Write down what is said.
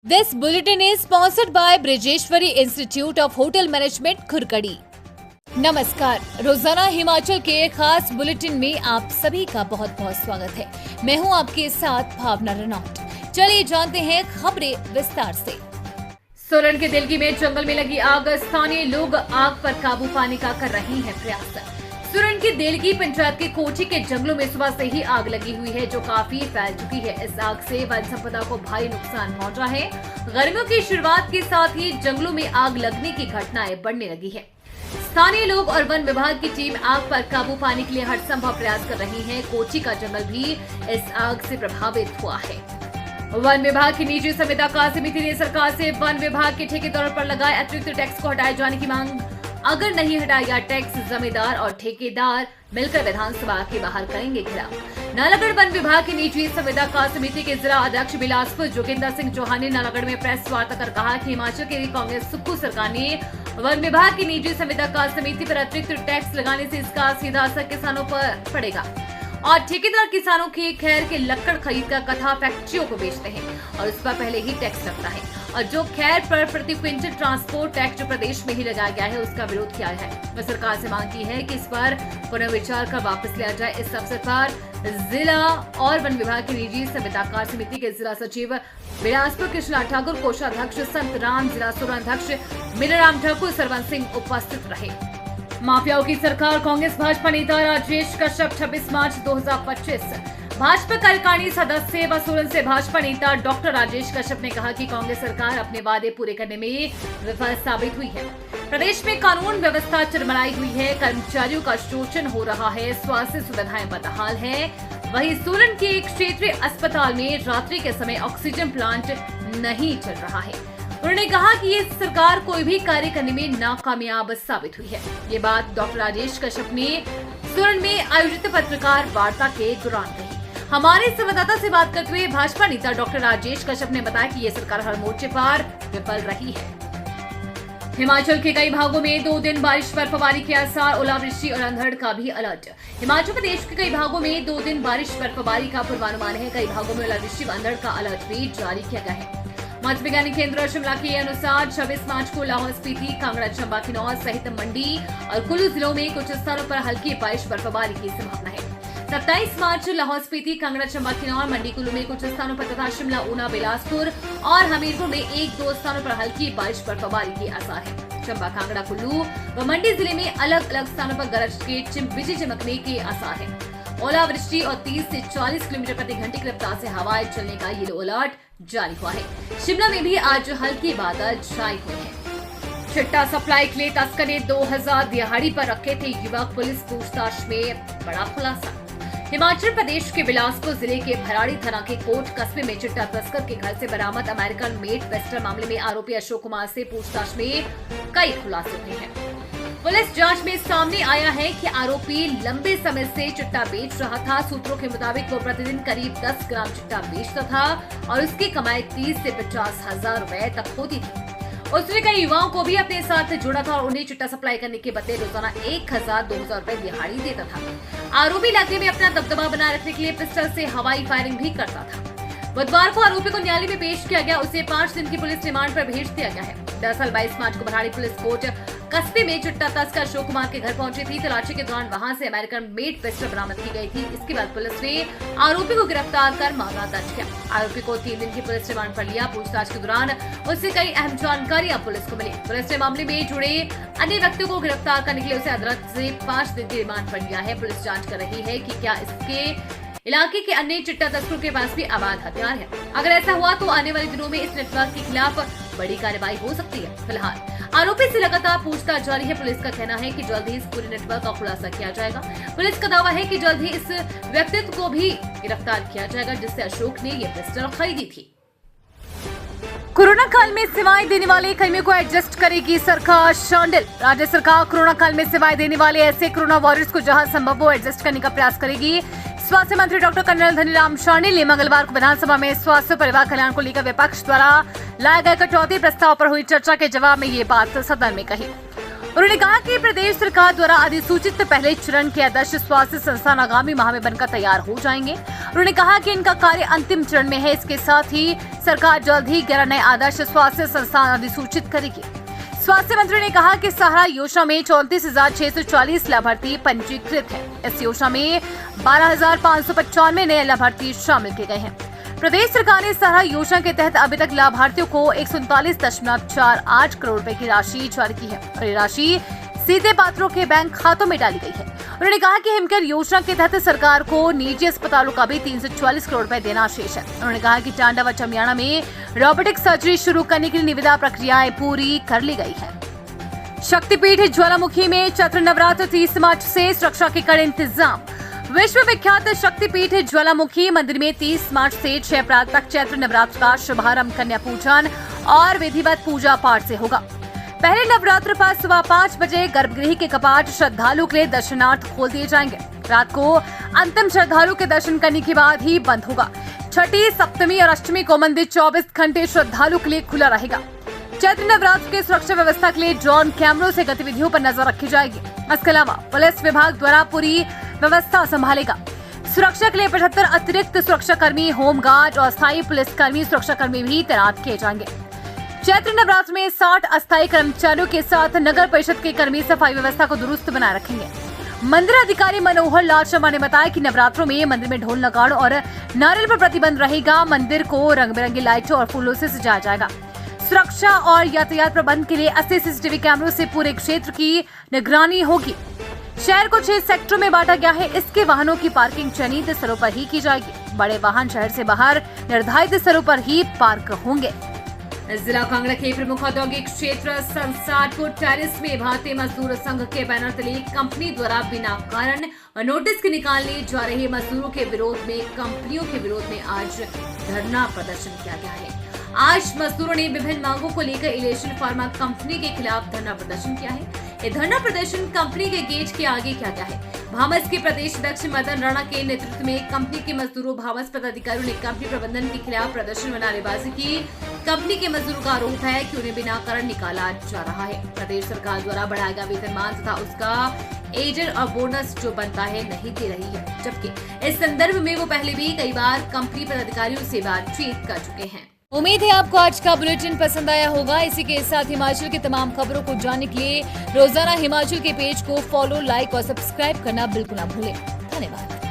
This bulletin is sponsored by Brajeshwari institute of hotel management Khurkadi. नमस्कार, रोजाना हिमाचल के खास बुलेटिन में आप सभी का बहुत बहुत स्वागत है। मैं हूं आपके साथ भावना रनौट। चलिए जानते हैं खबरें विस्तार से। सोलन के दिल्ली में जंगल में लगी आग, स्थानीय लोग आग पर काबू पाने का कर रहे हैं प्रयास। सोलन की देलगी पंचायत के कोठी के जंगलों में सुबह से ही आग लगी हुई है, जो काफी फैल चुकी है। इस आग से वन संपदा को भारी नुकसान पहुंचा है। गर्मियों की शुरुआत के साथ ही जंगलों में आग लगने की घटनाएं बढ़ने लगी है। स्थानीय लोग और वन विभाग की टीम आग पर काबू पाने के लिए हर संभव प्रयास कर रही है। कोठी का जंगल भी इस आग से प्रभावित हुआ है। वन विभाग की निजी संविदा समिति ने सरकार से वन विभाग के ठेकेदारों पर लगाए अतिरिक्त टैक्स को हटाए जाने की मांग। अगर नहीं हटाया टैक्स, जमींदार और ठेकेदार मिलकर विधानसभा के बाहर करेंगे घेराव। नालागढ़ वन विभाग की निजी संविदा समिति के जिला अध्यक्ष बिलासपुर जोगिंदर सिंह चौहान ने नालागढ़ में प्रेस वार्ता कर कहा कि हिमाचल की कांग्रेस सुक्खू सरकार ने वन विभाग की निजी संविदा समिति पर अतिरिक्त टैक्स लगाने से इसका सीधा असर किसानों पर पड़ेगा और ठेकेदार किसानों के खैर के लक्कड़ खरीद कर कथा फैक्ट्रियों को बेचते हैं और उस पर पहले ही टैक्स लगता है। और जो खैर पर प्रति क्विंटल ट्रांसपोर्ट टैक्स जो प्रदेश में ही लगाया गया है, उसका विरोध किया है। वह सरकार से मांग की है कि इस पर पुनर्विचार कर वापस लिया जाए। इस अवसर पर जिला और वन विभाग की निजी संविदाकार समिति के जिला सचिव बिलासपुर कृष्णा ठाकुर, कोषाध्यक्ष संत राम, जिला सोलन अध्यक्ष मीराराम ठाकुर, सरवन सिंह उपस्थित रहे। माफियाओं की सरकार, कांग्रेस भाजपा नेता राजेश कश्यप 26 मार्च 2025। भाजपा कार्यकारिणी सदस्य व सोलन से भाजपा नेता डॉक्टर राजेश कश्यप ने कहा कि कांग्रेस सरकार अपने वादे पूरे करने में विफल साबित हुई है। प्रदेश में कानून व्यवस्था चरमराई हुई है, कर्मचारियों का शोषण हो रहा है, स्वास्थ्य सुविधाएं बदहाल है। वहीं सोलन के एक क्षेत्रीय अस्पताल में रात्रि के समय ऑक्सीजन प्लांट नहीं चल रहा है। उन्होंने कहा कि ये सरकार कोई भी कार्य करने में नाकामयाब साबित हुई है। ये बात डॉक्टर राजेश कश्यप ने सोलन में आयोजित पत्रकार वार्ता के दौरान कही। हमारे संवाददाता से बात करते हुए भाजपा नेता डॉक्टर राजेश कश्यप ने बताया कि ये सरकार हर मोर्चे पर विफल रही है। हिमाचल के कई भागों में 2 दिन बारिश बर्फबारी के आसार, ओलावृष्टि और अंधड़ का भी अलर्ट। हिमाचल प्रदेश के कई भागों में 2 दिन बारिश बर्फबारी का पूर्वानुमान है। कई भागों में ओलावृष्टि व अंधड़ का अलर्ट भी जारी किया गया है। मौसम वैज्ञानिक केंद्र शिमला के अनुसार 26 मार्च को लाहौल स्पीति, कांगड़ा, चंबा, किन्नौर सहित मंडी और कुल्लू जिलों में कुछ स्थानों पर हल्की बारिश बर्फबारी की संभावना है। 27 मार्च लाहौल स्पीति, कांगड़ा, चंबा, किन्नौर, मंडी, कुल्लू में कुछ स्थानों पर तथा शिमला, ऊना, बिलासपुर और हमीरपुर में 1-2 स्थानों पर हल्की बारिश बर्फबारी के आसार है। चंबा, कांगड़ा, कुल्लू व मंडी जिले में अलग अलग स्थानों पर गरज के बिजली चमकने के आसार है। ओलावृष्टि और 30 से 40 किलोमीटर प्रति घंटे की रफ्तार से हवाएं चलने का येलो अलर्ट जारी हुआ है। शिमला में भी आज हल्के बादल छाए हुए हैं। चिट्टा सप्लाई के लिए तस्कर ने 2000 दिहाड़ी पर रखे थे युवक, पुलिस पूछताछ में बड़ा खुलासा। हिमाचल प्रदेश के बिलासपुर जिले के भराड़ी थाना के कोट कस्बे में चिट्टा तस्कर के घर से बरामद अमेरिकन मेड पिस्टल मामले में आरोपी अशोक कुमार से पूछताछ में कई खुलासे हुए हैं। पुलिस जांच में सामने आया है कि आरोपी लंबे समय से चिट्टा बेच रहा था। सूत्रों के मुताबिक वो प्रतिदिन करीब 10 ग्राम चिट्टा बेचता था और उसकी कमाई 30 से 50 हजार रुपए तक होती थी। उसने कई युवाओं को भी अपने साथ जोड़ा था और उन्हें चिट्टा सप्लाई करने के बदले रोजाना 1000-2000 रुपए दिहाड़ी देता था। आरोपी इलाके में अपना दबदबा बनाए रखने के लिए पिस्टल से हवाई फायरिंग भी करता था। बुधवार को आरोपी को न्यायालय में पेश किया गया। उसे 5 दिन की पुलिस रिमांड पर भेज दिया गया है। दरअसल 22 मार्च को भराड़ी पुलिस कोर्ट कस्बे में चिट्टा तस्कर अशोक कुमार के घर पहुंची थी। तलाशी के दौरान वहां से अमेरिकन मेड पिस्टल बरामद की गई थी। इसके बाद पुलिस ने आरोपी को गिरफ्तार कर मामला दर्ज किया। आरोपी को 3 दिन की पुलिस रिमांड पर लिया। पूछताछ के दौरान उससे कई अहम जानकारियां पुलिस को मिली। पुलिस ने मामले में जुड़े अन्य व्यक्तियों को गिरफ्तार करने के लिए उसे अदालत से 5 दिन की रिमांड पर लिया है। पुलिस जांच कर रही है कि क्या इसके इलाके के अन्य चिट्टा तस्करों के पास भी अवैध हथियार है। अगर ऐसा हुआ तो आने वाले दिनों में इस नेटवर्क के खिलाफ बड़ी कार्रवाई हो सकती है। फिलहाल आरोपी से लगातार पूछताछ जारी है। पुलिस का कहना है कि जल्द ही इस पूरे नेटवर्क का खुलासा किया जाएगा। पुलिस का दावा है कि जल्द ही इस व्यक्तित्व को भी गिरफ्तार किया जाएगा जिससे अशोक ने ये पिस्टल खरीदी थी। कोरोना काल में सेवाएं देने वाले कर्मियों को एडजस्ट करेगी सरकार शांडिल। राज्य सरकार कोरोना काल में सेवाएं देने वाले ऐसे कोरोना वॉरियर्स को जहां संभव हो एडजस्ट करने का प्रयास करेगी। स्वास्थ्य मंत्री डॉक्टर कर्नल धनीराम शांडिल ने मंगलवार को विधानसभा में स्वास्थ्य परिवार कल्याण को लेकर विपक्ष द्वारा लाए गए कटौती प्रस्ताव पर हुई चर्चा के जवाब में ये बात सदन में कही। उन्होंने कहा कि प्रदेश सरकार द्वारा अधिसूचित पहले चरण के आदर्श स्वास्थ्य संस्थान आगामी माह में बनकर तैयार हो जाएंगे। उन्होंने कहा कि इनका कार्य अंतिम चरण में है। इसके साथ ही सरकार जल्द ही 11 नए आदर्श स्वास्थ्य संस्थान अधिसूचित करेगी। स्वास्थ्य मंत्री ने कहा कि सहारा योजना में 34,640 लाभार्थी पंजीकृत हैं। इस योजना में 12,595 नए लाभार्थी शामिल किए गए हैं। प्रदेश सरकार ने सहारा योजना के तहत अभी तक लाभार्थियों को 139.48 करोड़ रुपए की राशि जारी की है और ये राशि सीधे पात्रों के बैंक खातों में डाली गई है। उन्होंने कहा कि हिमकेयर योजना के तहत सरकार को निजी अस्पतालों का भी 344 करोड़ रुपए देना शेष है। उन्होंने कहा कि टांडा व चमियाना में रोबोटिक सर्जरी शुरू करने के लिए निविदा प्रक्रियाएं पूरी कर ली गई है। शक्तिपीठ ज्वालामुखी में चैत्र नवरात्र 30 मार्च से सुरक्षा के कड़े इंतजाम। विश्व विख्यात शक्तिपीठ ज्वालामुखी मंदिर में 30 मार्च से 6 अप्रैल तक चैत्र नवरात्र का शुभारंभ कन्या पूजन और विधिवत पूजा पाठ से होगा। पहले नवरात्र पर सुबह 5 बजे गर्भगृह के कपाट श्रद्धालुओं के लिए दर्शनार्थ खोल दिए जाएंगे। रात को अंतिम श्रद्धालु के दर्शन करने के बाद ही बंद होगा। छठी, सप्तमी और अष्टमी को मंदिर 24 घंटे श्रद्धालु के लिए खुला रहेगा। चैत्र नवरात्र के सुरक्षा व्यवस्था के लिए ड्रोन कैमरों से गतिविधियों पर नजर रखी जाएगी। इसके अलावा पुलिस विभाग द्वारा पूरी व्यवस्था संभालेगा। सुरक्षा के लिए 75 अतिरिक्त सुरक्षा कर्मी, होमगार्ड और अस्थायी पुलिस कर्मी सुरक्षा कर्मी भी तैनात किए जाएंगे। चैत्र नवरात्र में 60 अस्थायी कर्मचारियों के साथ नगर परिषद के कर्मी सफाई व्यवस्था को दुरुस्त बनाए रखेंगे। मंदिर अधिकारी मनोहर लाल शर्मा ने बताया कि नवरात्रों में मंदिर में ढोल, नगाड़ों और नारियल पर प्रतिबंध रहेगा। मंदिर को रंग बिरंगी लाइटों और फूलों से सजाया जाएगा। सुरक्षा और यातायात प्रबंध के लिए 80 सीसीटीवी कैमरों से पूरे क्षेत्र की निगरानी होगी। शहर को 6 सेक्टरों में बांटा गया है। इसके वाहनों की पार्किंग चयनित स्थलों पर ही की जाएगी। बड़े वाहन शहर से बाहर निर्धारित स्थलों पर ही पार्क होंगे। जिला कांगड़ा के प्रमुख औद्योगिक क्षेत्र संसारपुर टेरिस में भारतीय मजदूर संघ के बैनर तले कंपनी द्वारा बिना कारण और नोटिस के निकालने जा रहे मजदूरों के विरोध में कंपनियों के विरोध में आज धरना प्रदर्शन किया गया है। आज मजदूरों ने विभिन्न मांगों को लेकर इलेशन फार्मा कंपनी के खिलाफ धरना प्रदर्शन किया है। ये धरना प्रदर्शन कंपनी के गेट के आगे किया गया है। भामस के प्रदेश अध्यक्ष मदन राणा के नेतृत्व में कंपनी के मजदूरों भामस पदाधिकारियों ने कंपनी प्रबंधन के खिलाफ प्रदर्शन में नारेबाजी की। कंपनी के मजदूरों का आरोप है कि उन्हें बिना कारण निकाला जा रहा है। प्रदेश सरकार द्वारा बढ़ाया गया वेतनमान तथा उसका एजेंट और बोनस जो बनता है नहीं दे रही है, जबकि इस संदर्भ में वो पहले भी कई बार कंपनी पदाधिकारियों से बातचीत कर चुके हैं। उम्मीद है आपको आज का बुलेटिन पसंद आया होगा। इसी के साथ हिमाचल की तमाम खबरों को जानने के लिए रोजाना हिमाचल के पेज को फॉलो, लाइक और सब्सक्राइब करना बिल्कुल ना भूलें। धन्यवाद।